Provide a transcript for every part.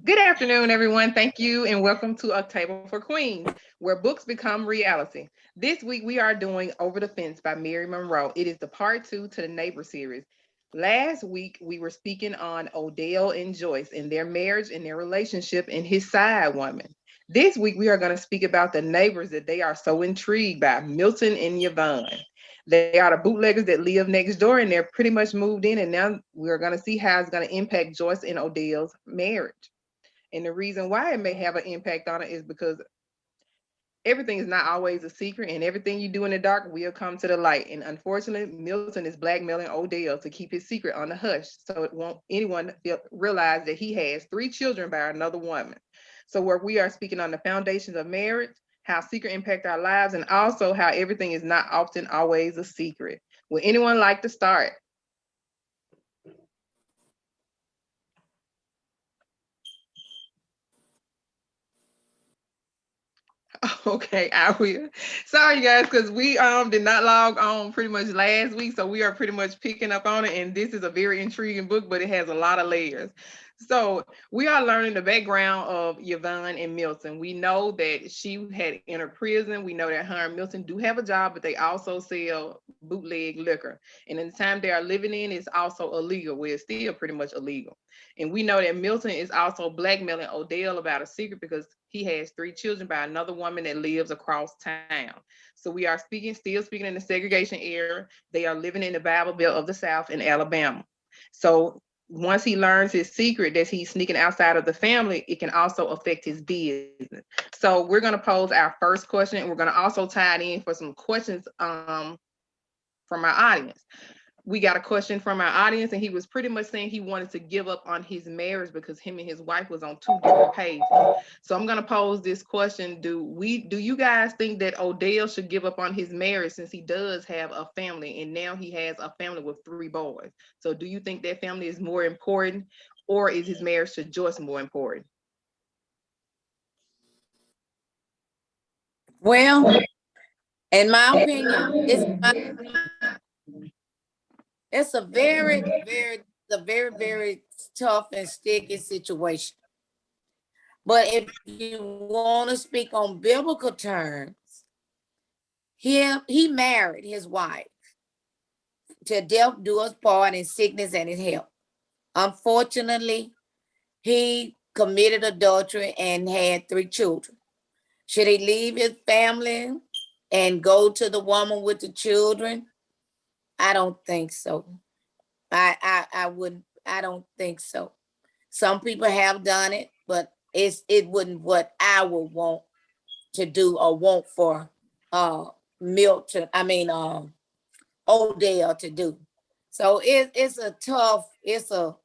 Good afternoon, everyone. Thank you and welcome to A Table for Queens, where books become reality. This week we are doing Over the Fence by Mary Monroe. It is the part two to the Neighbor series. Last week we were speaking on Odell and Joyce and their marriage and their relationship and his side woman. This week we are going to speak about the neighbors that they are so intrigued by, Milton and Yvonne. They are the bootleggers that live next door and they're pretty much moved in, and now we're going to see how it's going to impact Joyce and Odell's marriage. And the reason why it may have an impact on it is because everything is not always a secret, and everything you do in the dark will come to the light. And unfortunately, Milton is blackmailing Odell to keep his secret on the hush so it won't anyone realize that he has three children by another woman. So, where we are speaking on the foundations of marriage, how secret impact our lives, and also how everything is not often always a secret. Would anyone like to start? Okay, I will. Sorry guys, because we did not log on pretty much last week, so we are pretty much picking up on it. And this is a very intriguing book, but it has a lot of layers. So we are learning the background of Yvonne and Milton. We know that she had entered prison. We know that her and Milton do have a job, but they also sell bootleg liquor. And in the time they are living in, it's also illegal. Well, it's still pretty much illegal. And we know that Milton is also blackmailing Odell about a secret because he has three children by another woman that lives across town. So we are still speaking in the segregation era. They are living in the Bible Belt of the South in Alabama. So once he learns his secret that he's sneaking outside of the family, it can also affect his business. So we're going to pose our first question, and we're going to also tie it in for some questions from our audience. We got a question from our audience, and he was pretty much saying he wanted to give up on his marriage because him and his wife was on two different pages. So I'm going to pose this question: Do you guys think that Odell should give up on his marriage since he does have a family, and now he has a family with three boys? So do you think that family is more important, or is his marriage to Joyce more important? Well, in my opinion, it's a very tough and sticky situation. But if you want to speak on biblical terms, he married his wife to death do us part in sickness and in health. Unfortunately, he committed adultery and had three children. Should he leave his family and go to the woman with the children? I don't think so. I wouldn't. I don't think so. Some people have done it, but it wouldn't what I would want to do or want for uh Milton. I mean Odell to do. So it's a tough. It's a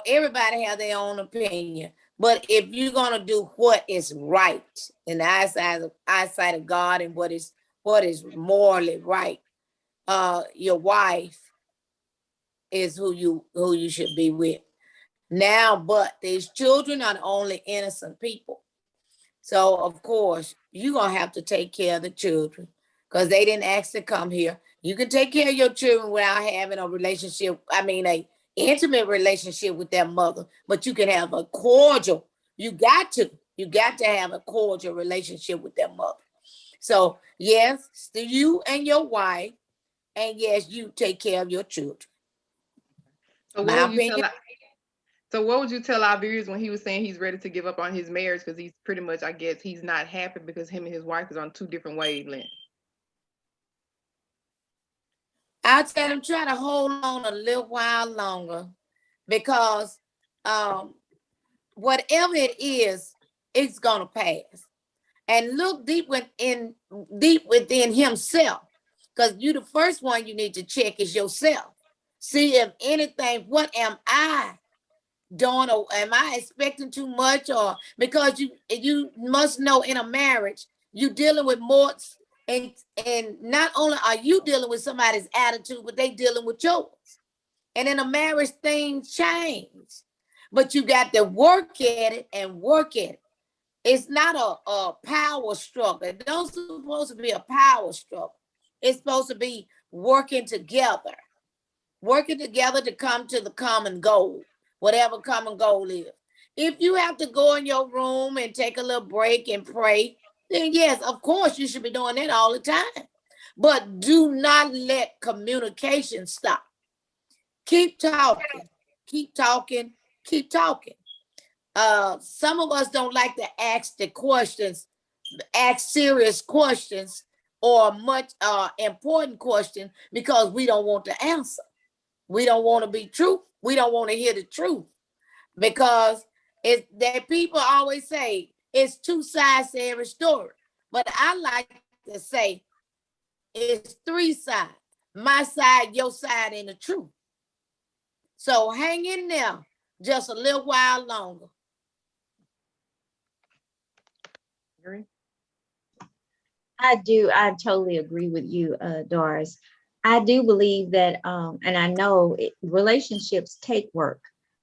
everybody have their own opinion. But if you're gonna do what is right in the eyesight of God and what is morally right, your wife is who you should be with. Now, but these children are the only innocent people. So of course you're gonna have to take care of the children because they didn't ask to come here. You can take care of your children without having a relationship. I mean, a intimate relationship with their mother, but you can have a cordial. You got to have a cordial relationship with their mother. So yes, you and your wife, and yes, you take care of your children. So what My would you tell opinion. So what would you tell our viewers when he was saying he's ready to give up on his marriage because he's pretty much, I guess, he's not happy because him and his wife is on two different wavelengths? I tell him try to hold on a little while longer because um, whatever it is, it's gonna pass. And look deep within himself, because you the first one you need to check is yourself. See if anything. What am I doing, or am I expecting too much? Or because you must know in a marriage you dealing with more, and not only are you dealing with somebody's attitude, but they dealing with yours. And in a marriage, things change, but you got to work at it and work at it. It's not a power struggle. It don't supposed to be a power struggle. It's supposed to be working together to come to the common goal, whatever common goal is. If you have to go in your room and take a little break and pray, then yes, of course you should be doing that all the time. But do not let communication stop. Keep talking, keep talking, keep talking. Some of us don't like to ask the questions, ask serious questions or much important questions because we don't want to answer. We don't want to be true. We don't want to hear the truth because it's that people always say it's two sides to every story. But I like to say it's three sides. My side, your side, and the truth. So hang in there just a little while longer. I totally agree with you, Doris. I do believe that, and I know relationships take work.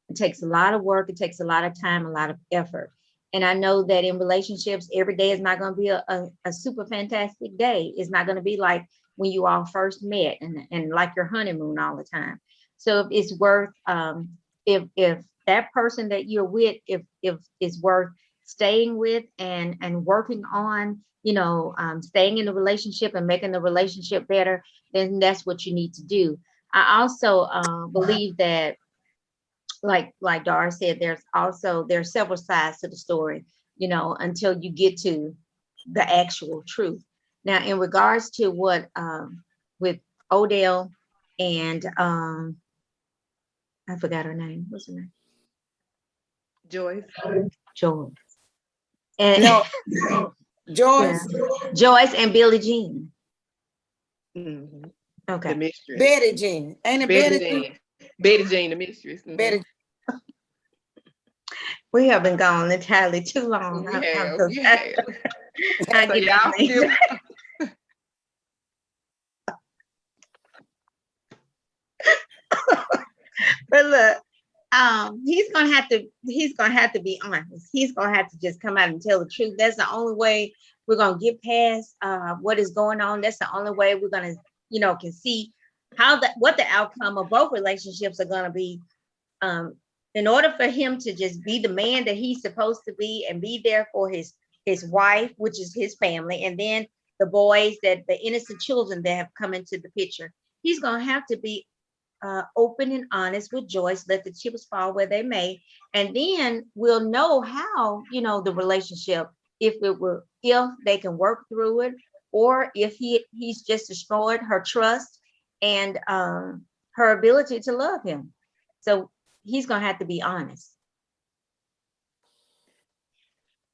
It takes a lot of work. It takes a lot of time, a lot of effort. And I know that in relationships, every day is not going to be a super fantastic day. It's not going to be like when you all first met and like your honeymoon all the time. So if it's worth, if that person that you're with, if it's worth staying with and working on, staying in the relationship and making the relationship better, then that's what you need to do. I also believe that, like Doris said, there's several sides to the story, until you get to the actual truth. Now, in regards to what with Odell and I forgot her name. What's her name? Joyce. Joyce. And No, yeah, Joyce, Joyce and Billie Jean. Mm-hmm. Okay. The mistress. Betty Jean. Ain't it Betty Betty Jean? Jean. Betty Jean, the mistress. Mm-hmm. Betty. We have been gone entirely too long. We have. We have. I So get y'all these still. names. But look, he's gonna have to be honest. He's gonna have to just come out and tell the truth. That's the only way we're gonna get past what is going on. That's the only way we're gonna, can see what the outcome of both relationships are gonna be. In order for him to just be the man that he's supposed to be and be there for his wife, which is his family, and then the boys, the innocent children that have come into the picture, he's gonna have to be open and honest with Joyce, let the chips fall where they may, and then we'll know how, the relationship, if they can work through it, or if he's just destroyed her trust and her ability to love him. So he's gonna have to be honest.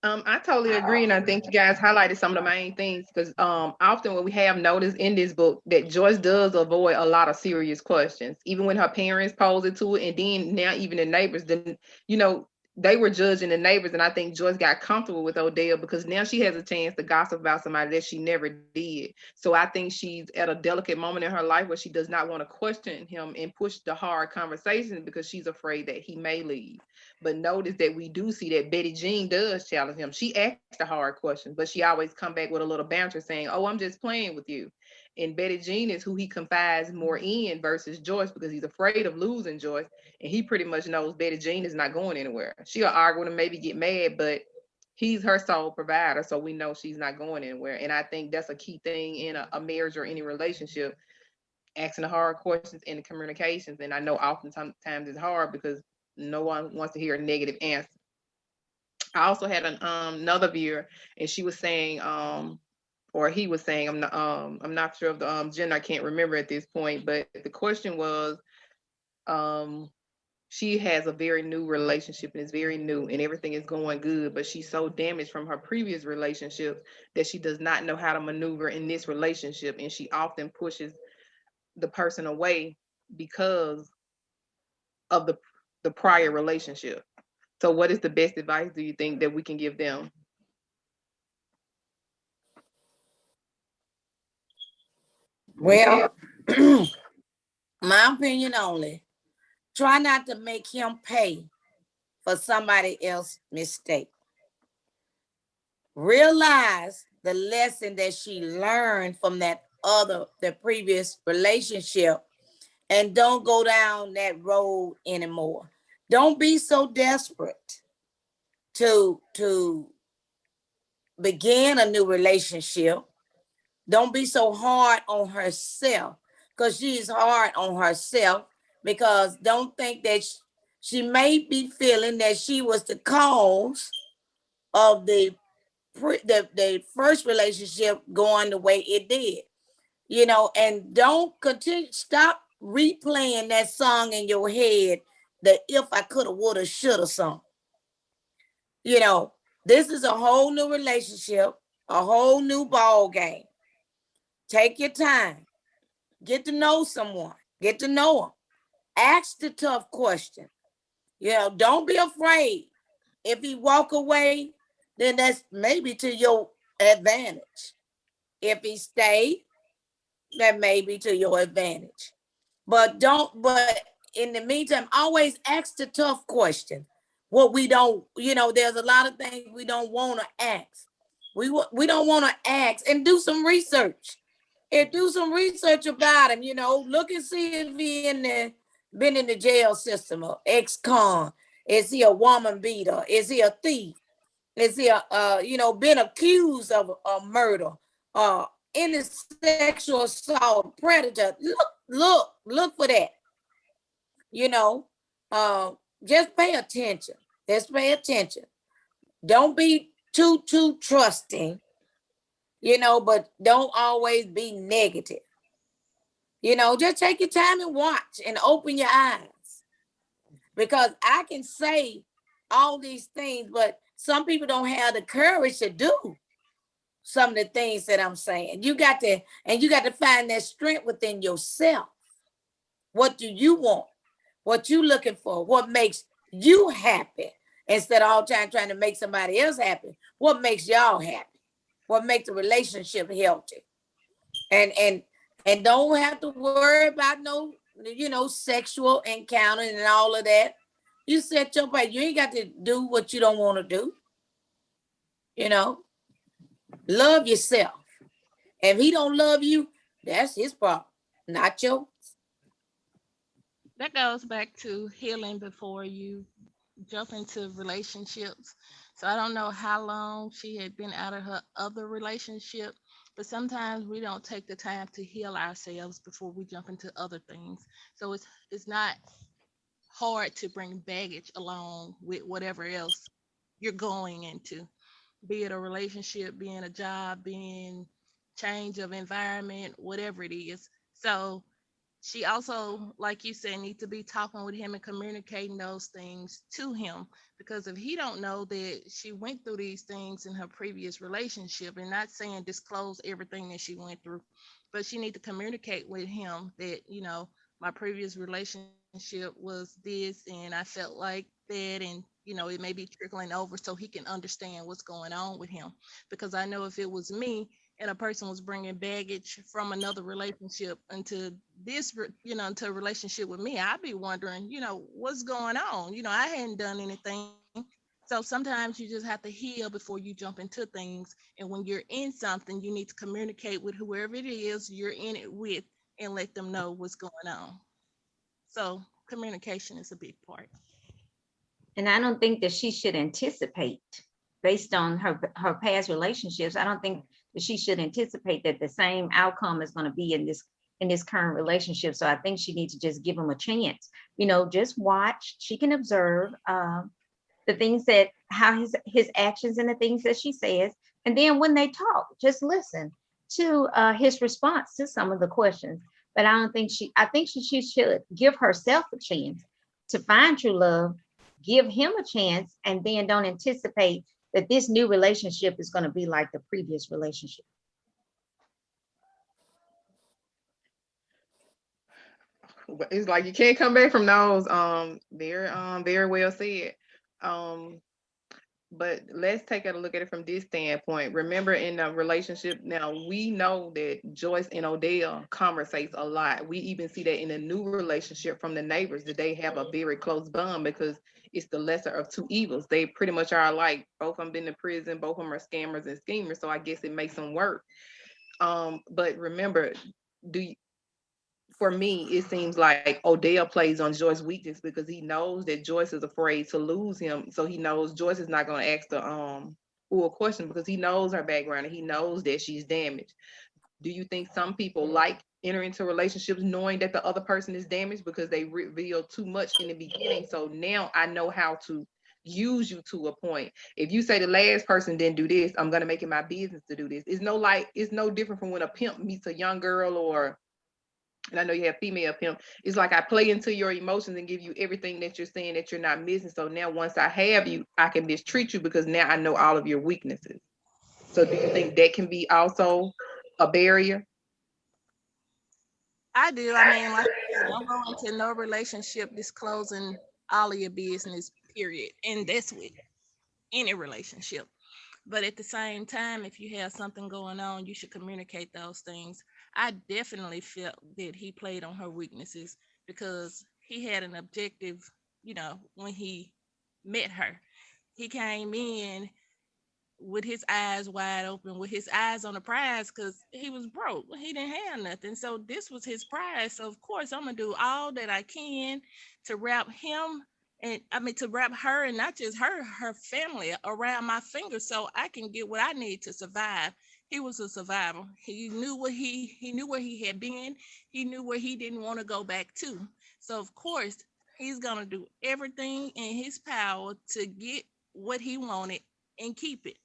I totally agree, and I think you guys highlighted some of the main things because often what we have noticed in this book that Joyce does avoid a lot of serious questions, even when her parents pose it to it, and then now even the neighbors, they were judging the neighbors, and I think Joyce got comfortable with Odell because now she has a chance to gossip about somebody that she never did. So I think she's at a delicate moment in her life where she does not want to question him and push the hard conversation because she's afraid that he may leave. But notice that we do see that Betty Jean does challenge him. She asks the hard question, but she always come back with a little banter saying, "Oh, I'm just playing with you." And Betty Jean is who he confides more in versus Joyce because he's afraid of losing Joyce. And he pretty much knows Betty Jean is not going anywhere. She'll argue with him, maybe get mad, but he's her sole provider. So we know she's not going anywhere. And I think that's a key thing in a marriage or any relationship, asking the hard questions and the communications. And I know oftentimes it's hard because no one wants to hear a negative answer. I also had another viewer, and she was saying, or he was saying, I'm not sure of the gender, I can't remember at this point, but the question was, she has a very new relationship and it's very new and everything is going good, but she's so damaged from her previous relationship that she does not know how to maneuver in this relationship, and she often pushes the person away because of the prior relationship. So what is the best advice do you think that we can give them? Well, my opinion only. Try not to make him pay for somebody else's mistake. Realize the lesson that she learned from the previous relationship, and don't go down that road anymore. Don't be so desperate. to begin a new relationship. Don't be so hard on herself, because she's hard on herself, because don't think that she may be feeling that she was the cause of the first relationship going the way it did. And don't stop replaying that song in your head, the if I coulda, woulda, shoulda song. This is a whole new relationship, a whole new ball game. Take your time, get to know someone, get to know them, ask the tough question. Don't be afraid. If he walk away, then that's maybe to your advantage. If he stay, that may be to your advantage. But in the meantime, always ask the tough question. What we don't, there's a lot of things we don't want to ask. We don't want to ask, and do some research. And do some research about him, look and see if he been in the jail system or ex-con. Is he a woman beater? Is he a thief? Is he been accused of a murder? Any sexual assault, predator? Look for that. You know, just pay attention. Just pay attention. Don't be too trusting, but don't always be negative. Just take your time and watch and open your eyes. Because I can say all these things, but some people don't have the courage to do some of the things that I'm saying. You got to find that strength within yourself. What do you want? What you looking for? What makes you happy? Instead of all time trying to make somebody else happy. What makes y'all happy? What makes the relationship healthy? And don't have to worry about no, sexual encounter and all of that. You set your place. You ain't got to do what you don't want to do. Love yourself. If he don't love you, that's his problem, not yours. That goes back to healing before you jump into relationships. So I don't know how long she had been out of her other relationship, but sometimes we don't take the time to heal ourselves before we jump into other things. So it's not hard to bring baggage along with whatever else you're going into, be it a relationship, being a job, being change of environment, whatever it is. So she also, like you said, need to be talking with him and communicating those things to him, because if he don't know that she went through these things in her previous relationship, and not saying disclose everything that she went through, but she need to communicate with him that, my previous relationship was this and I felt like that, and it may be trickling over, so he can understand what's going on with him. Because I know if it was me and a person was bringing baggage from another relationship into into a relationship with me, I'd be wondering, what's going on. I hadn't done anything. So sometimes you just have to heal before you jump into things. And when you're in something, you need to communicate with whoever it is you're in it with and let them know what's going on. So communication is a big part. And I don't think that she should anticipate, based on her past relationships. I don't think that she should anticipate that the same outcome is going to be in this current relationship. So I think she needs to just give him a chance. Just watch. She can observe the things that how his actions and the things that she says, and then when they talk, just listen to his response to some of the questions. But I think she should give herself a chance to find true love, give him a chance, and then don't anticipate that this new relationship is going to be like the previous relationship. It's like you can't come back from those. Very well said. Um, but let's take a look at it from this standpoint. Remember, in a relationship now, we know that Joyce and Odell conversates a lot. We even see that in a new relationship from the neighbors, that they have a very close bond, because it's the lesser of two evils. They pretty much are alike. Both of them been to prison. Both of them are scammers and schemers. So I guess it makes them work. But remember, do you, for me, it seems like Odell plays on Joyce's weakness because he knows that Joyce is afraid to lose him. So he knows Joyce is not going to ask the full question because he knows her background and he knows that she's damaged. Do you think some people like enter into relationships knowing that the other person is damaged because they reveal too much in the beginning? So now I know how to use you to a point. If you say the last person didn't do this, I'm gonna make it my business to do this. It's no different from when a pimp meets a young girl, or and I know you have female pimp. It's like I play into your emotions and give you everything that you're saying that you're not missing. So now once I have you, I can mistreat you because now I know all of your weaknesses. So do you think that can be also a barrier? I do. I mean, like I said, don't go into no relationship disclosing all of your business, period. And that's with any relationship. But at the same time, if you have something going on, you should communicate those things. I definitely felt that he played on her weaknesses because he had an objective, when he met her. He came in with his eyes wide open, with his eyes on the prize, because he was broke. He didn't have nothing. So this was his prize. So of course I'm gonna do all that I can to wrap him, and I mean to wrap her, and not just her family around my finger so I can get what I need to survive. He was a survivor. He knew he knew where he had been. He knew where he didn't want to go back to. So of course he's gonna do everything in his power to get what he wanted and keep it.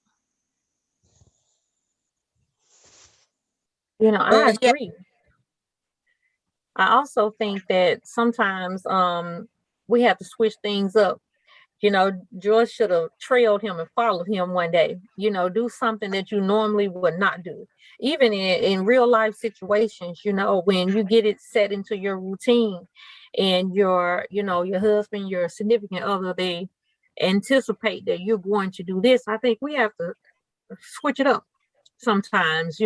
I Well, yeah, agree. I also think that sometimes we have to switch things up. George should have trailed him and followed him one day. Do something that you normally would not do. Even in real life situations, when you get it set into your routine and your husband, your significant other, they anticipate that you're going to do this. I think we have to switch it up sometimes,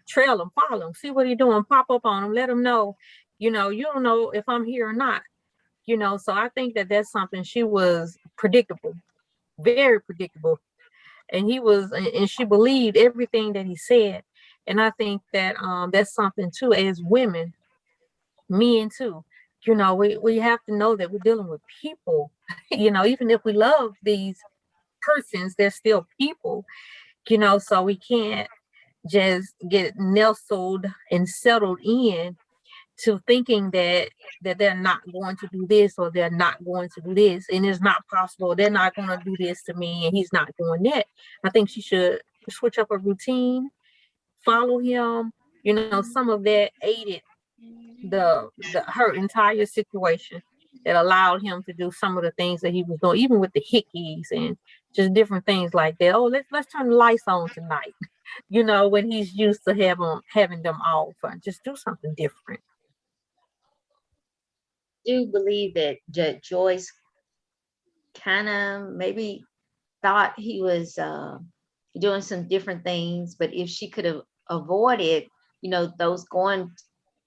trail them, follow them, see what he's doing, pop up on them, let them know, you don't know if I'm here or not, so I think that that's something. She was predictable, very predictable, and she believed everything that he said. And I think that that's something too, as women, men too, we have to know that we're dealing with people. Even if we love these persons, they're still people, so we can't just get nestled and settled in to thinking that they're not going to do this or they're not going to do this, and it's not possible. They're not going to do this to me, and he's not doing that. I think she should switch up a routine, follow him. Some of that aided the her entire situation, that allowed him to do some of the things that he was doing, even with the hickeys and just different things like that. Oh, let's turn the lights on tonight. When he's used to having them off, and just do something different. Do believe that Joyce kind of maybe thought he was doing some different things, but if she could have avoided, those going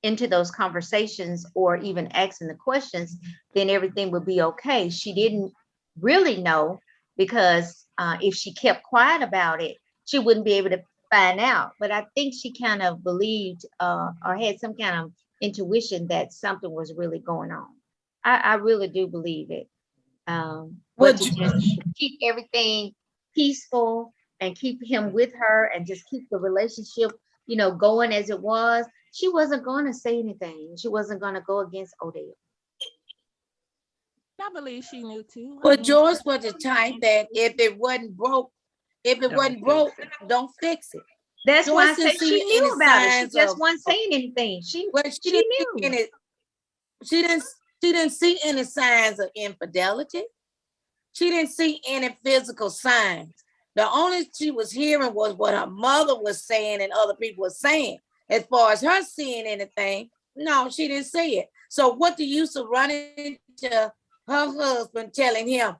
into those conversations or even asking the questions, then everything would be okay. She didn't really know because if she kept quiet about it, she wouldn't be able to find out. But I think she kind of believed or had some kind of intuition that something was really going on. I really do believe it. But well, to just keep everything peaceful and keep him with her and just keep the relationship, going as it was, she wasn't going to say anything. She wasn't going to go against Odell. I believe she knew too. I well, mean, George was the type that if it Don't wasn't fix broke, it. don't fix it. That's why I Joyce say didn't she see any knew about it. She signs just of, wasn't saying anything. She well, she she didn't see knew. any, she didn't see any signs of infidelity. She didn't see any physical signs. The only she was hearing was what her mother was saying and other people were saying. As far as her seeing anything, no, she didn't see it. So what the use of running to her husband telling him,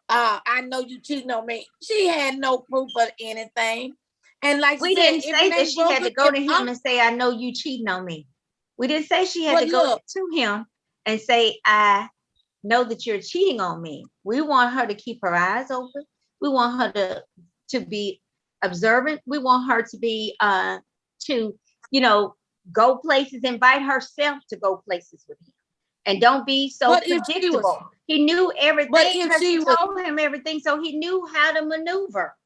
I know you cheating on me? She had no proof of anything. And like she We said, didn't if say it that ain't she had broken, to go if to him I'm, and say, I know you cheating on me. We didn't say she had well, to go look, to him and say, I know that you're cheating on me. We want her to keep her eyes open. We want her to be observant. We want her to be to, you know, go places, invite herself to go places with him. And don't be so But if she was, predictable. He knew everything but if because she she was, told him everything, so he knew how to maneuver.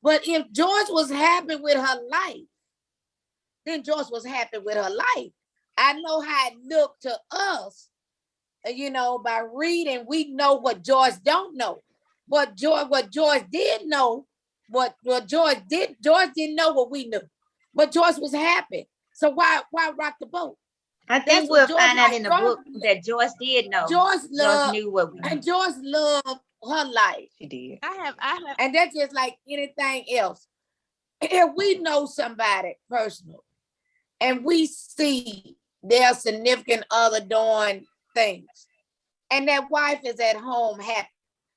but if George was happy with her life, then George was happy with her life. I know how it looked to us, you know, by reading, we know what George don't know. What George did know, George didn't know what we knew. But George was happy. So why rock the boat? I That's think what we'll George find out like. in the book that Joyce did know. George Joyce loved, knew what we knew. and George loved her life. She did. I have And that's just like anything else. If we know somebody personal and we see their significant other doing things, and that wife is at home happy,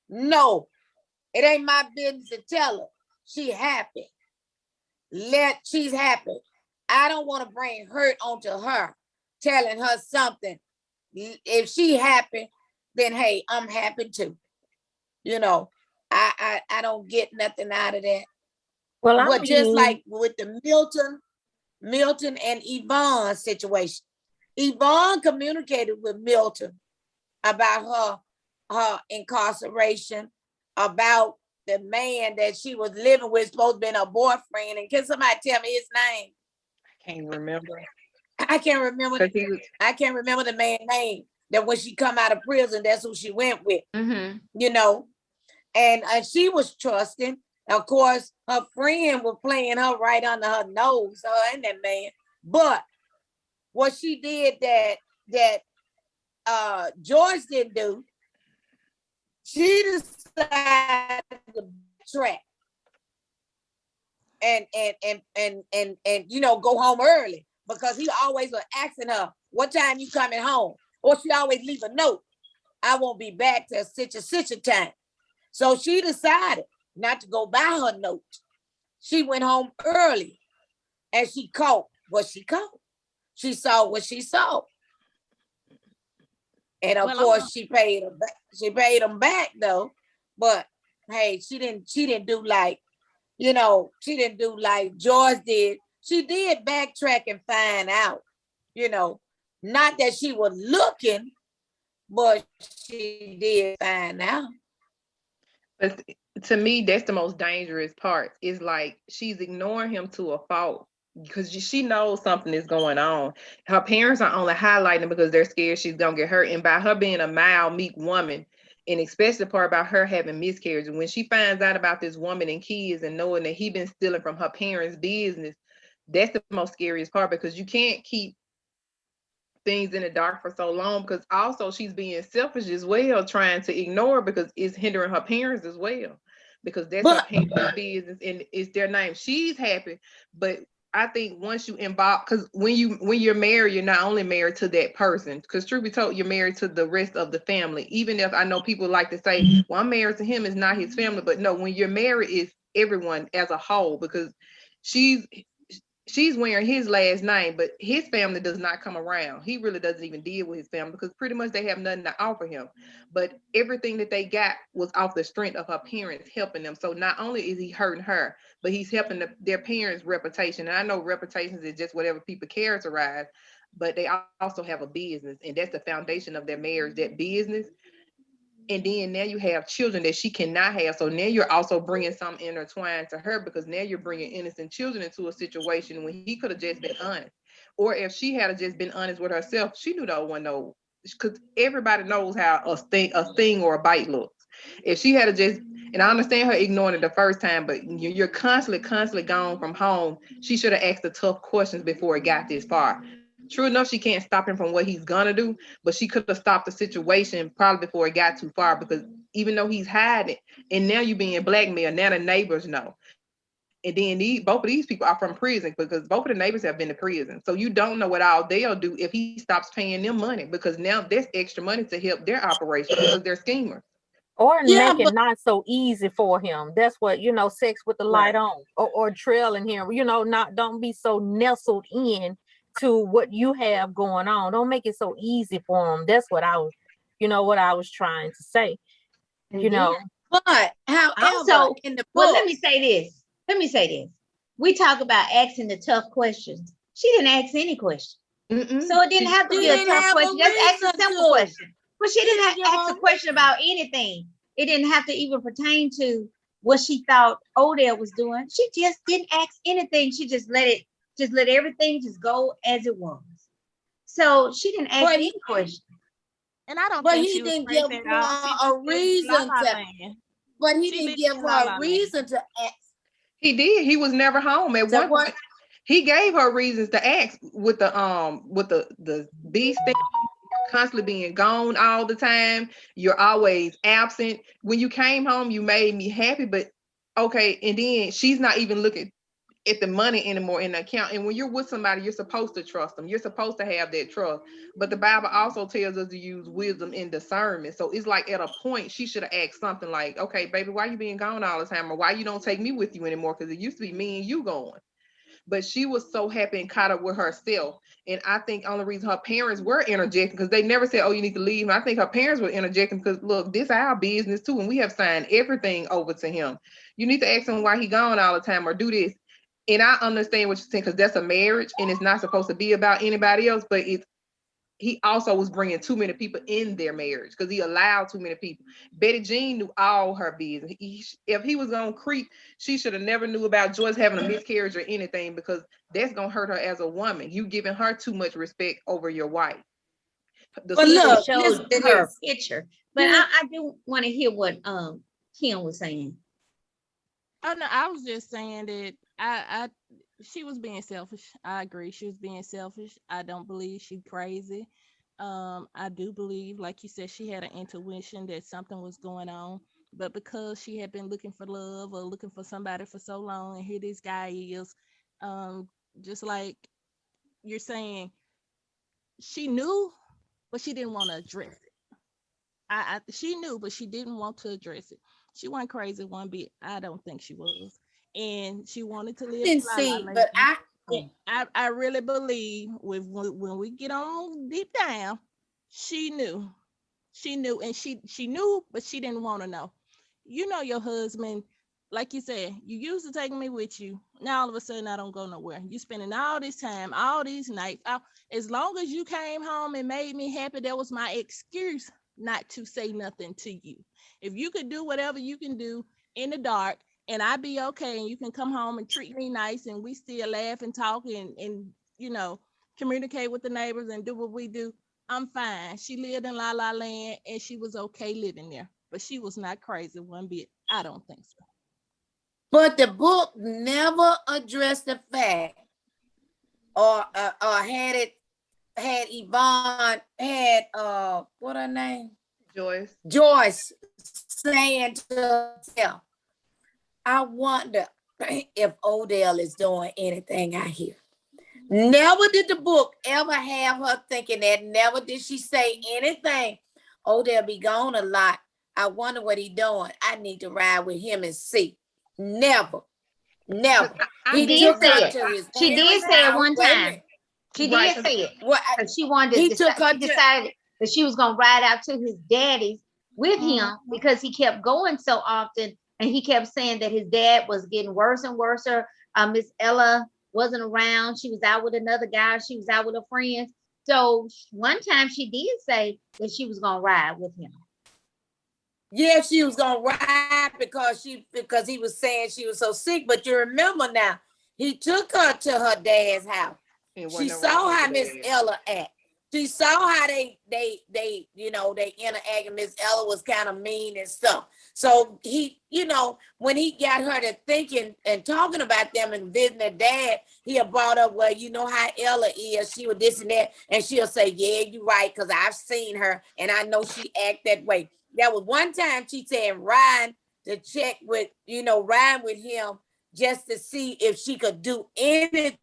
no, it ain't my business to tell her she happy. She's happy. I don't want to bring hurt onto her, telling her something. If she happy, then hey, I'm happy too. You know, I don't get nothing out of that. Well, I But just mean, like with the Milton and Yvonne situation, Yvonne communicated with Milton about her incarceration, about the man that she was living with, supposed to be her boyfriend. And can somebody tell me his name? I can't remember. I can't remember. 'Cause he was, I can't remember the man's name. That when she come out of prison, that's who she went with. You know, and she was trusting. Of course, her friend was playing her right under her nose, her and that man. But what she did that George didn't do, she decided to backtrack and you know, go home early, because he always was asking her, what time you coming home? Or she always leave a note. I won't be back till such a time. So she decided not to go by her note. She went home early and she caught what she caught. She saw what she saw. And of course she paid him back. She paid him back though. But hey, she didn't do like, you know, she didn't do like George did. She did backtrack and find out, you know, not that she was looking, but she did find out. but to me, that's the most dangerous part. It's like she's ignoring him to a fault because she knows something is going on. Her parents are only highlighting because they're scared she's gonna get hurt. And by her being a mild, meek woman, and especially the part about her having miscarriages, when she finds out about this woman and kids and knowing that he been stealing from her parents' business, that's the most scariest part, because you can't keep things in the dark for so long, because also she's being selfish as well, trying to ignore, because it's hindering her parents as well, because that's her parents' business and it's their name. She's happy, but I think once you involve, because when you're married, you're not only married to that person, because truth be told, you're married to the rest of the family. Even if I know people like to say, well, I'm married to him, it's not his family, but no, when you're married, it's everyone as a whole, because she's wearing his last name, but his family does not come around. He really doesn't even deal with his family because pretty much they have nothing to offer him. But everything that they got was off the strength of her parents helping them. So not only is he hurting her, but he's helping their parents' reputation. And I know reputations is just whatever people characterize, but they also have a business, and that's the foundation of their marriage, that business. And then now you have children that she cannot have. So now you're also bringing something intertwined to her, because now you're bringing innocent children into a situation when he could have just been honest. Or if she had just been honest with herself, she knew no one knows, because everybody knows how a sting or a bite looks. If she had just, and I understand her ignoring it the first time, but you're constantly gone from home. She should have asked the tough questions before it got this far. True enough, she can't stop him from what he's gonna do, but she could have stopped the situation probably before it got too far, because even though he's hiding, and now you're being blackmailed, now the neighbors know. And then both of these people are from prison, because both of the neighbors have been to prison. So you don't know what all they'll do if he stops paying them money, because now there's extra money to help their operation because they're schemers. or Yeah, make it not so easy for him. That's what, sex with the light on, or trailing him, don't be so nestled in to what you have going on. Don't make it so easy for him. That's what I was trying to say. but however, Also, in the book, well, let me say this. We talk about asking the tough questions. She didn't ask any question. Mm-mm. So it didn't have to She be a didn't tough have a question. Just ask a reason simple to. question. But she didn't Give ask her a question about anything. It didn't have to even pertain to what she thought Odell was doing. She just didn't ask anything. She just let everything just go as it was. So she didn't ask But any question. And I don't but think he she was didn't crazy give at all. her She a just lived in La reason La to. Land. But he She didn't lived give in her La a La Land. reason to ask. He did. He was never home. At So one what? point, he gave her reasons to ask with the beast thing. You're constantly being gone all the time. You're always absent. When you came home, you made me happy, but okay. And then she's not even looking at the money anymore in the account. And when you're with somebody, you're supposed to trust them. You're supposed to have that trust. But the Bible also tells us to use wisdom and discernment. So it's like at a point she should have asked something like, okay, baby, why you being gone all the time? Or why you don't take me with you anymore? Because it used to be me and you going. But she was so happy and caught up with herself. And I think only reason her parents were interjecting, because they never said, oh, you need to leave. And I think her parents were interjecting because, look, this is our business too. And we have signed everything over to him. You need to ask him why he gone all the time or do this. And I understand what you're saying, because that's a marriage and it's not supposed to be about anybody else. But he also was bringing too many people in their marriage because he allowed too many people. Betty Jean knew all her business. If he was gonna creep, she should have never knew about Joyce having a miscarriage or anything, because that's gonna hurt her as a woman. You giving her too much respect over your wife. The But He sister, look, just listen showed to her a this. picture. But Yeah. I do want to hear what Kim was saying. Oh no, I was just saying that I she was being selfish. I agree. She was being selfish. I don't believe she crazy. I do believe, like you said, she had an intuition that something was going on. But because she had been looking for love or looking for somebody for so long, and here this guy is, um, just like you're saying, she knew, but she didn't want to address it. She knew, but she didn't want to address it. She wasn't crazy one bit. I don't think she was, and she wanted to live Didn't in La La see, but Land. I really believe with when we get on deep down, she knew, and she knew, but she didn't want to know. You know your husband, like you said, you used to take me with you. Now all of a sudden I don't go nowhere. You spending all this time, all these nights. As long as you came home and made me happy, that was my excuse not to say nothing to you. If you could do whatever you can do in the dark and I be okay and you can come home and treat me nice and we still laugh and talk and you know communicate with the neighbors and do what we do, I'm fine. She lived in La La Land and she was okay living there, but she was not crazy one bit. I don't think so. but the book never addressed the fact, or had Yvonne had what her name? Joyce. Joyce saying to herself, I wonder if Odell is doing anything out here. Never did the book ever have her thinking that. Never did she say anything. Odell be gone a lot. I wonder what he doing. I need to ride with him and see. Never. Never. She He did took say her it. to his She did parents' say it house. one Wait a time. minute. She Right, did say it. What? Because she wanted He to took her she to. decided that she was gonna ride out to his daddy's with him Mhm. because he kept going so often and he kept saying that his dad was getting worse and worse. Miss Ella wasn't around. She was out with another guy. She was out with her friends. So one time she did say that she was gonna ride with him. Yeah, she was gonna ride because he was saying she was so sick. But you remember now, he took her to her dad's house. She saw how Miss Ella act. She saw how they interact, and Miss Ella was kind of mean and stuff. So he, when he got her to thinking and talking about them and visiting their dad, he had brought up, well, you know how Ella is. She was this and that, and she'll say, yeah, you're right, because I've seen her and I know she act that way. There was one time she said riding to check with, riding with him just to see if she could do anything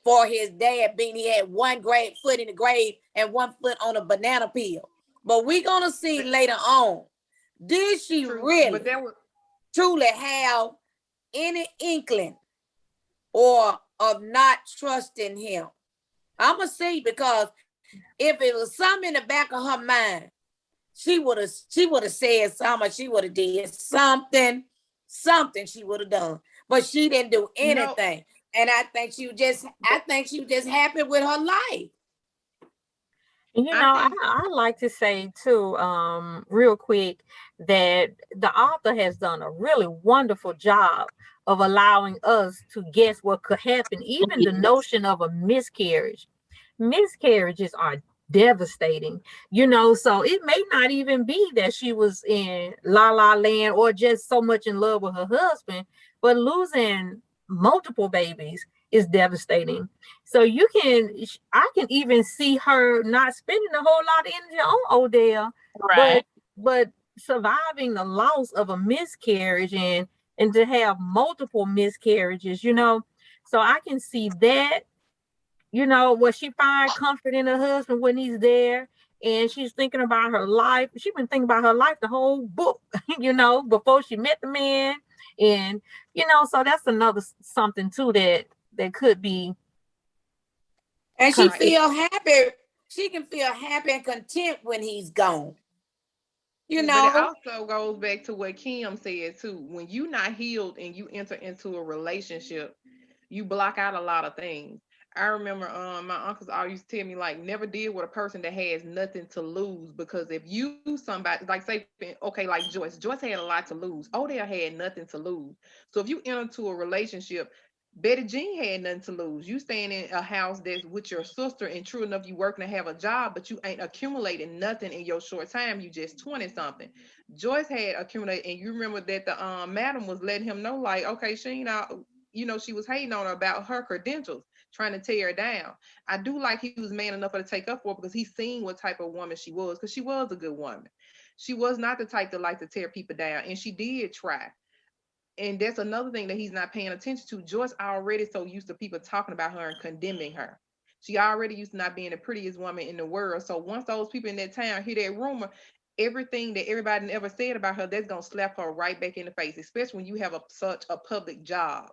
for his dad, being he had one foot in the grave and one foot on a banana peel. But we're going to see later on, did she really truly have any inkling or of not trusting him? I'm going to see, because if it was something in the back of her mind, she would have said something, she would have did something she would have done. But she didn't do anything. And I think she was just happy with her life. And you I know, think I like to say too, real quick, that the author has done a really wonderful job of allowing us to guess what could happen, even the notion of a miscarriage. Miscarriages are devastating, you know, so it may not even be that she was in la la land or just so much in love with her husband, but losing multiple babies is devastating. So I can even see her not spending a whole lot of energy on Odell, Right. but surviving the loss of a miscarriage and to have multiple miscarriages, you know. So I can see that, you know, where she find comfort in her husband when he's there, and she's thinking about her life. She's been thinking about her life the whole book, you know, before she met the man. And you know, so that's another something too that could be And she right. feel happy. She can feel happy and content when he's gone. You But it know, also goes back to what Kim said too. When you're not healed and you enter into a relationship, you block out a lot of things. I remember my uncles always used to tell me like never deal with a person that has nothing to lose, because if you somebody like say okay like Joyce had a lot to lose. Odell had nothing to lose. So if you enter into a relationship, Betty Jean had nothing to lose. You staying in a house that's with your sister, and true enough, you working to have a job, but you ain't accumulating nothing in your short time. You just 20 something. Joyce had accumulated, and you remember that the madam was letting him know, like, okay, she ain't out, you know, she was hating on her about her credentials, trying to tear her down. I do like he was man enough to take up for her, because he seen what type of woman she was, because she was a good woman. She was not the type that like to tear people down, and she did try. And that's another thing that he's not paying attention to. Joyce already so used to people talking about her and condemning her. She already used to not being the prettiest woman in the world. So once those people in that town hear that rumor, everything that everybody ever said about her, that's gonna slap her right back in the face. Especially when you have such a public job.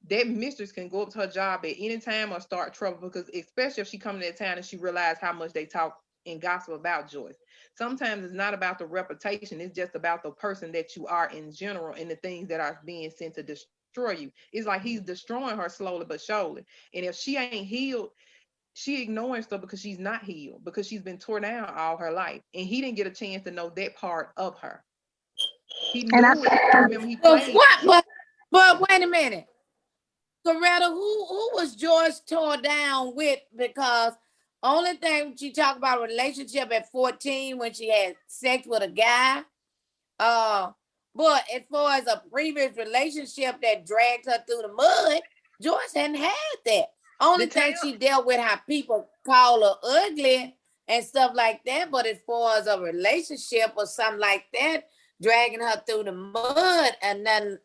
That mistress can go up to her job at any time or start trouble, because especially if she come to that town and she realized how much they talk and gossip about Joyce. Sometimes it's not about the reputation, it's just about the person that you are in general and the things that are being sent to destroy you. It's like he's destroying her slowly but surely. And if she ain't healed, she ignoring stuff because she's not healed, because she's been torn down all her life. And he didn't get a chance to know that part of her. He And I knew it. I remember he but played. what? But wait a minute, Coretta, who was George tore down with? Because only thing she talked about relationship at 14 when she had sex with a guy. Uh, but as far as a previous relationship that dragged her through the mud, Joyce hadn't had that. Only The thing town, she dealt with how people call her ugly and stuff like that. But as far as a relationship or something like that, dragging her through the mud, and then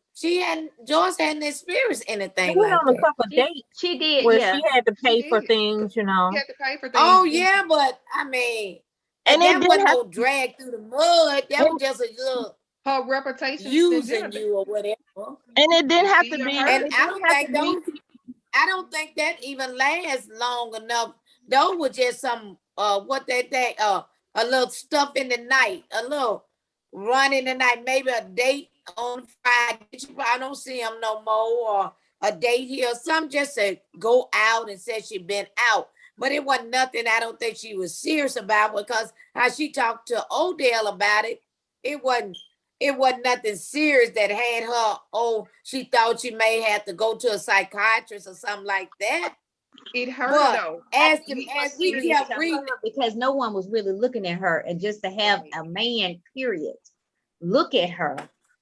Joyce hadn't experienced they anything went like on a that. couple of dates She did, where yeah. she had to she pay for did. things, you She know. had to pay for things. Oh yeah, but I mean, and it that didn't wasn't have no drag through the mud. That was and, just a little Her reputation is in using general. you or whatever. and it didn't You have to see, be And her. it didn't have to be I don't think that even lasts long enough. Those were just some what they a little stuff in the night, a little run in the night, maybe a date on Friday. You probably don't see them no more, or a date here, some just to go out and said she been out. But it wasn't nothing I don't think she was serious about, because how she talked to Odell about it, it wasn't it wasn't nothing serious that had her, oh, she thought she may have to go to a psychiatrist or something like that. It hurt her But though. as It as was we serious kept to reading, her because no one was really looking at her, and just to have Right. a man, period, look at her,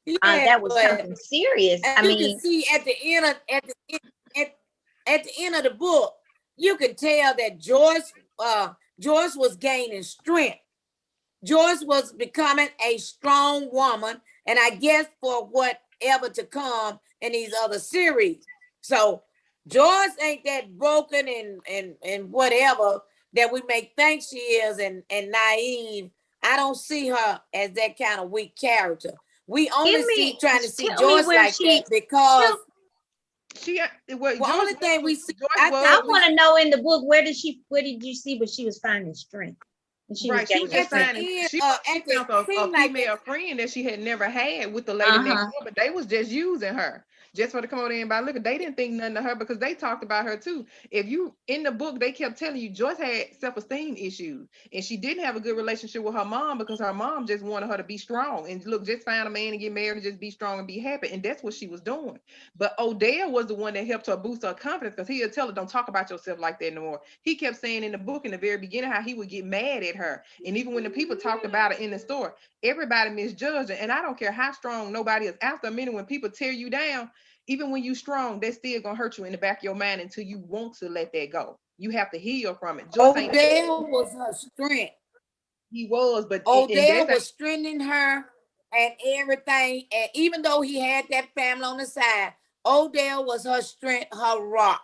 yeah, that was but something serious. I you can mean, see at the end of at the end of the book, you can tell that Joyce was gaining strength. Joyce was becoming a strong woman, and I guess for whatever to come in these other series. So Joyce ain't that broken and whatever that we may think she is, and naive. I don't see her as that kind of weak character. We give only me, trying to see tell me Joyce where like that she, because tell, She well, the only thing we see, I I think Joyce was we want to know in the book, where did you see where she was finding strength and she was right. She was gaining just at the strength? finding. end, She found seemed a like female friend that she had never had with the lady next Uh-huh. door, but they was just using her. just for to come over there and buy liquor. They didn't think nothing of her because they talked about her too. If you in the book, they kept telling you Joyce had self-esteem issues and she didn't have a good relationship with her mom because her mom just wanted her to be strong and look, just find a man and get married and just be strong and be happy. And that's what she was doing. But Odell was the one that helped her boost her confidence because he'll tell her, don't talk about yourself like that no more. He kept saying in the book in the very beginning how he would get mad at her. And even when the people talked about it in the store, everybody misjudged her. And I don't care how strong nobody is. After a minute, when people tear you down, even when you strong, that's still gonna hurt you in the back of your mind until you want to let that go. You have to heal from it. Joyce ain't. Odell was her strength. He was, but Odell was strengthening her and everything. And even though he had that family on the side, Odell was her strength, her rock.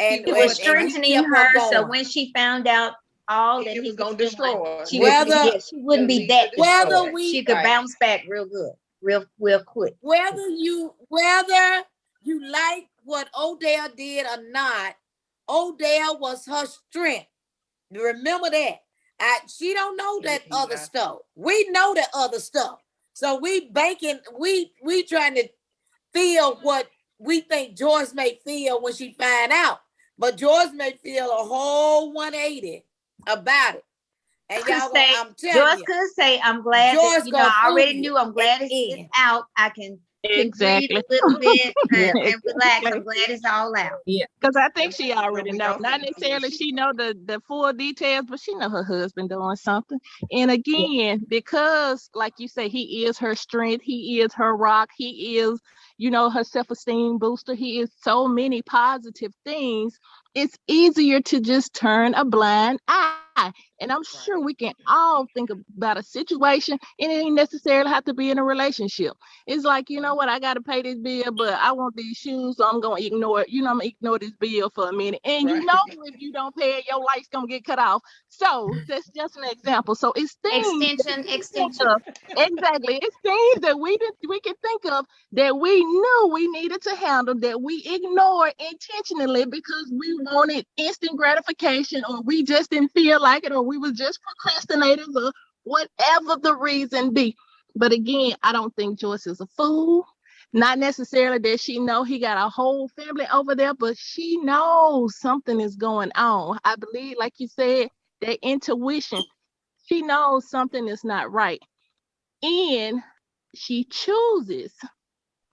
And he was strengthening her. So when she found out all that he was gonna destroy, she wouldn't be that destroyed. She could bounce back real good, real quick. Whether you like what Odell did or not, Odell was her strength. Remember that. She don't know that other stuff. We know that other stuff. So we trying to feel what we think Joyce may feel when she find out. But Joyce may feel a whole 180 about it. And y'all, I'm telling Joyce you, could say, I'm glad Joyce that, I already knew I'm glad it's out. I can breathe a little bit and relax. I'm glad it's all out. Yeah, because I think she already know. Not necessarily she know the full details, but she know her husband doing something. And again, because like you say, he is her strength, he is her rock, he is, her self-esteem booster. He is so many positive things. It's easier to just turn a blind eye. And I'm sure we can all think about a situation, and it ain't necessarily have to be in a relationship. It's like, you know what, I got to pay this bill, but I want these shoes, so I'm going to ignore it. I'm going to ignore this bill for a minute. And if you don't pay it, your light's going to get cut off. So that's just an example. So it's things. Extension. Exactly. It's things that we can think of that we knew we needed to handle that we ignored intentionally because we wanted instant gratification, or we just didn't feel like it, or we was just procrastinators, or whatever the reason be. But again, I don't think Joyce is a fool. Not necessarily that she know he got a whole family over there, but she knows something is going on. I believe, like you said, that intuition. She knows something is not right. And she chooses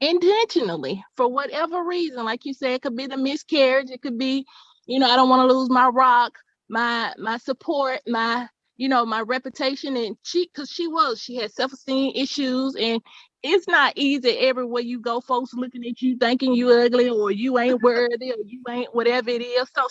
intentionally for whatever reason. Like you said, it could be the miscarriage. It could be, I don't want to lose my rock, my support, my reputation. And she had self-esteem issues, and it's not easy everywhere you go, folks looking at you thinking you ugly, or you ain't worthy, or you ain't whatever it is. So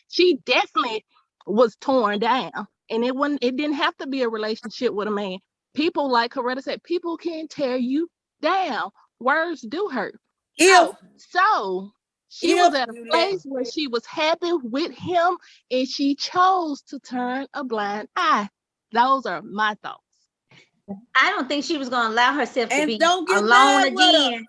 she definitely was torn down, and it didn't have to be a relationship with a man. People, like Coretta said, people can tear you down. Words do hurt. So she was at a place where she was happy with him, and she chose to turn a blind eye. Those are my thoughts. I don't think she was going to allow herself to be alone again.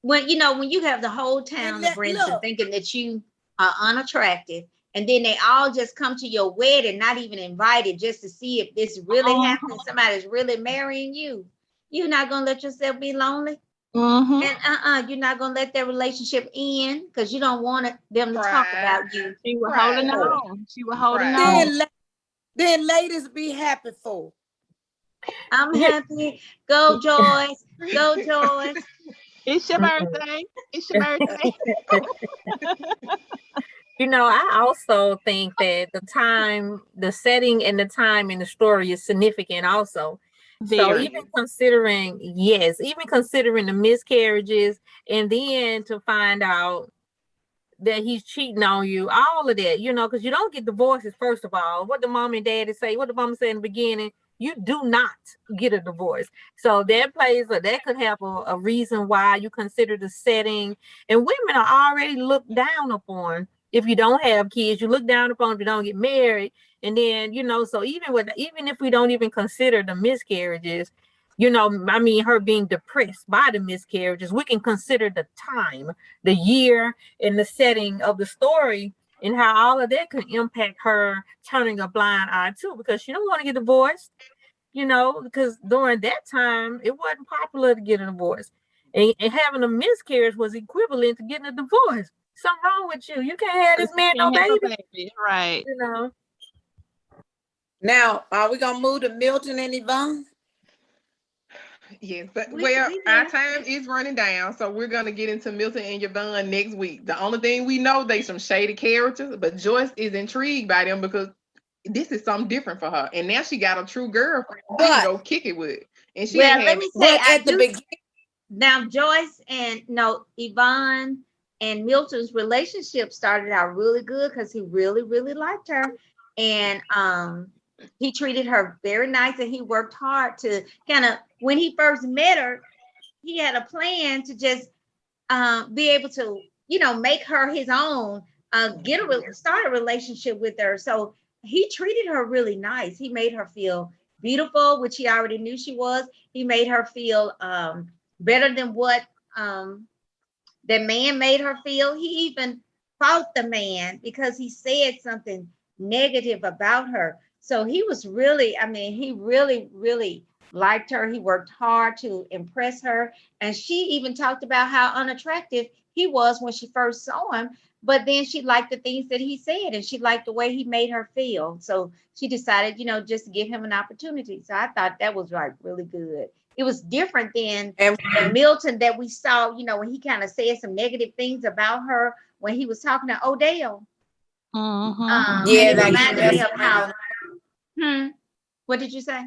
When you have the whole town of Brenton thinking that you are unattractive, and then they all just come to your wedding, not even invited, just to see if this really happening. Somebody's really marrying you. You're not going to let yourself be lonely. And you're not going to let their relationship end because you don't want them to talk about you. She was holding on. She was holding on. Then ladies, be happy for. I'm happy. Go Joyce. Go Joyce. It's your birthday. It's your birthday. I also think that the setting and the time in the story is significant also. So even considering the miscarriages, and then to find out that he's cheating on you, all of that, because you don't get divorces, first of all. What the mom and daddy say, what the mama said in the beginning, you do not get a divorce. So that could have a reason why you consider the setting. And women are already looked down upon. If you don't have kids, you look down upon if you don't get married. And then, so even if we don't even consider the miscarriages, her being depressed by the miscarriages, we can consider the time, the year, and the setting of the story, and how all of that could impact her turning a blind eye too, because she don't want to get divorced, because during that time, it wasn't popular to get a divorce. And having a miscarriage was equivalent to getting a divorce. Something wrong with you. You can't have this man no Can't have a baby. baby. Right. You know. Now, are we gonna move to Milton and Yvonne? Yes, but We well, our there. time is running down, so we're gonna get into Milton and Yvonne next week. The only thing we know, they some shady characters, but Joyce is intrigued by them because this is something different for her, and now she got a true girlfriend she can But go kick it with, and she Well, ain't let had. me say, but I at the do beginning, now Joyce and no Yvonne and Milton's relationship started out really good because he really, really liked her. And he treated her very nice and he worked hard to kind of when he first met her, he had a plan to just be able to, make her his own, start a relationship with her. So he treated her really nice. He made her feel beautiful, which he already knew she was. He made her feel better than what the man made her feel. He even fought the man because he said something negative about her. So he was really, I mean, he really, really liked her. He worked hard to impress her. And she even talked about how unattractive he was when she first saw him. But then she liked the things that he said and she liked the way he made her feel. So she decided, just to give him an opportunity. So I thought that was like really good. It was different than and the Milton that we saw, when he kind of said some negative things about her when he was talking to Odell. Mm-hmm. And yeah, it like he reminded me messed of how, around. hmm, what did you say?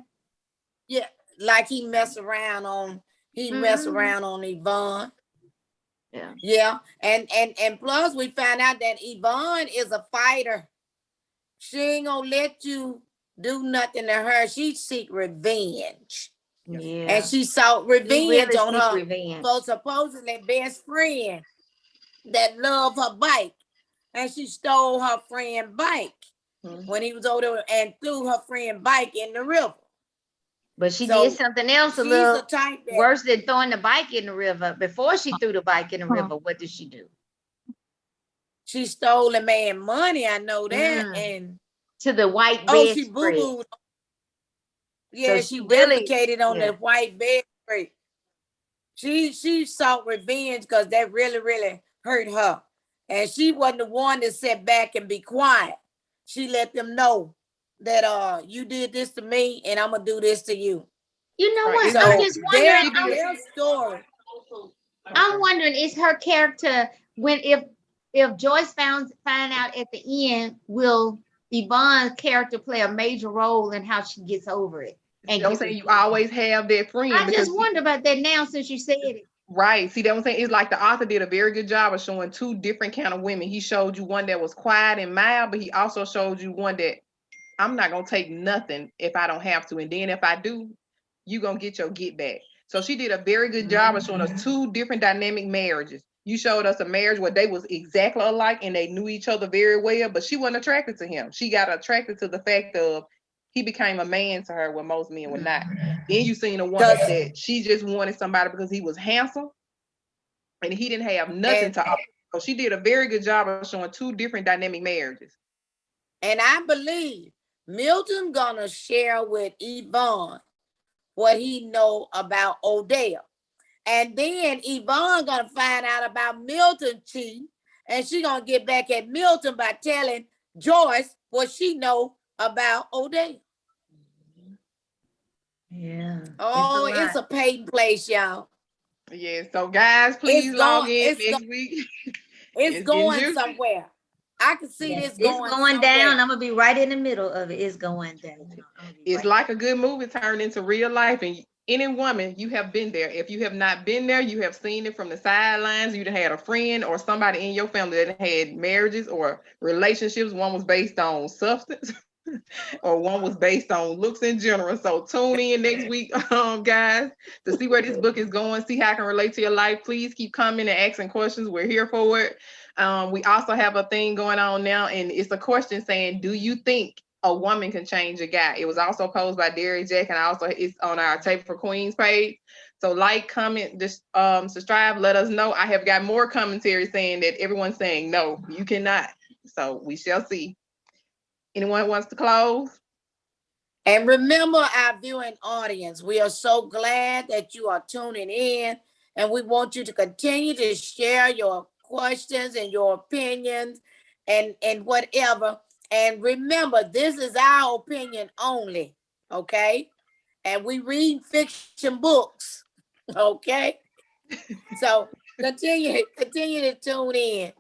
Yeah, like he messed around on Yvonne. Yeah. Yeah, and plus we found out that Yvonne is a fighter. She ain't gonna let you do nothing to her. She seek revenge. Yeah. And she sought He revenge really on seek her revenge. for supposedly best friend that loved her bike. And she stole her friend bike when he was over there and threw her friend bike in the river. But she did So something else a she's little the type that worse than throwing the bike in the river. Before she threw the bike in the river, what did she do? she stole a man money. I know that. Mm, And to the white she bedspread. boo-booed. So Yeah, she she really, defecated on yeah. the white bedspread. She sought revenge because that really, really hurt her. And she wasn't the one to sit back and be quiet. She let them know that you did this to me and I'm gonna do this to you. You know Right, what? it's I'm So like just wondering. their she did. their story. I'm wondering, is her character when if Joyce find out at the end, will Yvonne's character play a major role in how she gets over it See, and I'm get saying you revenge? always have that friend I because just wonder about that now since you said it. right. See, that I'm saying it's like the author did a very good job of showing two different kind of women. He showed you one that was quiet and mild, but he also showed you one that I'm not gonna take nothing if I don't have to, and then if I do, you gonna get your get back. So she did a very good job of showing us two different dynamic marriages. You showed us a marriage where they was exactly alike and they knew each other very well, but she wasn't attracted to him. She got attracted to the fact of he became a man to her when most men were not. Then you seen a woman that she just wanted somebody because he was handsome and he didn't have nothing And to offer. So she did a very good job of showing two different dynamic marriages. and I believe Milton gonna share with Yvonne what he know about Odell. And then Yvonne gonna find out about Milton cheating, and she gonna get back at Milton by telling Joyce what she know about Odell. Yeah. Oh, it's a paid place, y'all. Yeah, so guys, It's please log going, in it's next week. it's It's getting going juicy. somewhere. I can see Yes, this it's going going down. somewhere. I'm gonna be right in the middle of it. It's going down. I'm gonna be It's right. like a good movie turned into real life. And any woman, you have been there. If you have not been there, you have seen it from the sidelines. You'd had a friend or somebody in your family that had marriages or relationships. One was based on substance or one was based on looks in general. So tune in next week, guys, to see where this book is going, see how I can relate to your life. Please keep coming and asking questions. We're here for it. We also have a thing going on now, and it's a question saying, do you think a woman can change a guy? It was also posed by Derry Jack, and also it's on our Table for Queens page. So like, comment, just subscribe, let us know. I have got more commentary saying that everyone's saying no, you cannot. So we shall see. Anyone wants to close? And remember our viewing audience, we are so glad that you are tuning in And we want you to continue to share your questions and your opinions and whatever. And remember, this is our opinion only, okay? And we read fiction books, okay? So continue to tune in.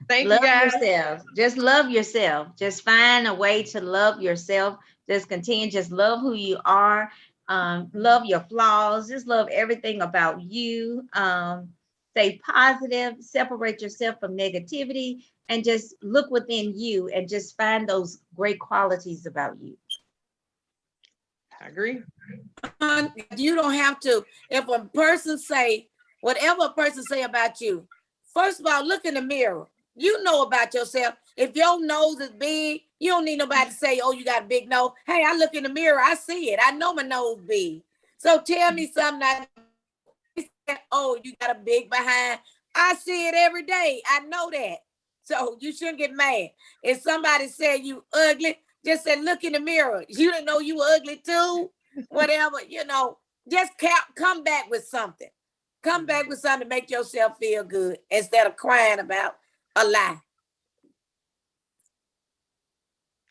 Thank you Love guys. yourself. Just love yourself. Just find a way to love yourself. Just continue. Just love who you are. Love your flaws. Just love everything about you. Stay positive. Separate yourself from negativity, and just look within you and just find those great qualities about you. I agree. You don't have to. If a person say whatever a person say about you, first of all, look in the mirror. You know about yourself. If your nose is big, you don't need nobody to say, oh, you got a big nose. Hey, I look in the mirror, I see it. I know my nose big. So tell me something that, oh, you got a big behind. I see it every day. I know that. So you shouldn't get mad. If somebody said you ugly, just say, look in the mirror. You didn't know you were ugly too. Whatever, just come back with something. Come back with something to make yourself feel good instead of crying about a lie.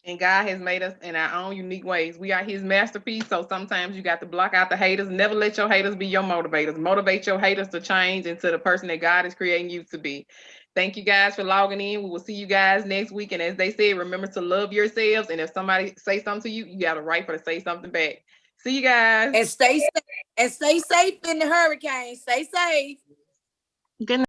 And God has made us in our own unique ways. We are his masterpiece. So sometimes you got to block out the haters. Never let your haters be your motivators. Motivate your haters to change into the person that God is creating you to be. Thank you guys for logging in. We will see you guys next week. And as they said, remember to love yourselves. And if somebody say something to you, you got a right for to say something back. See you guys. And stay safe in the hurricane. Stay safe. Good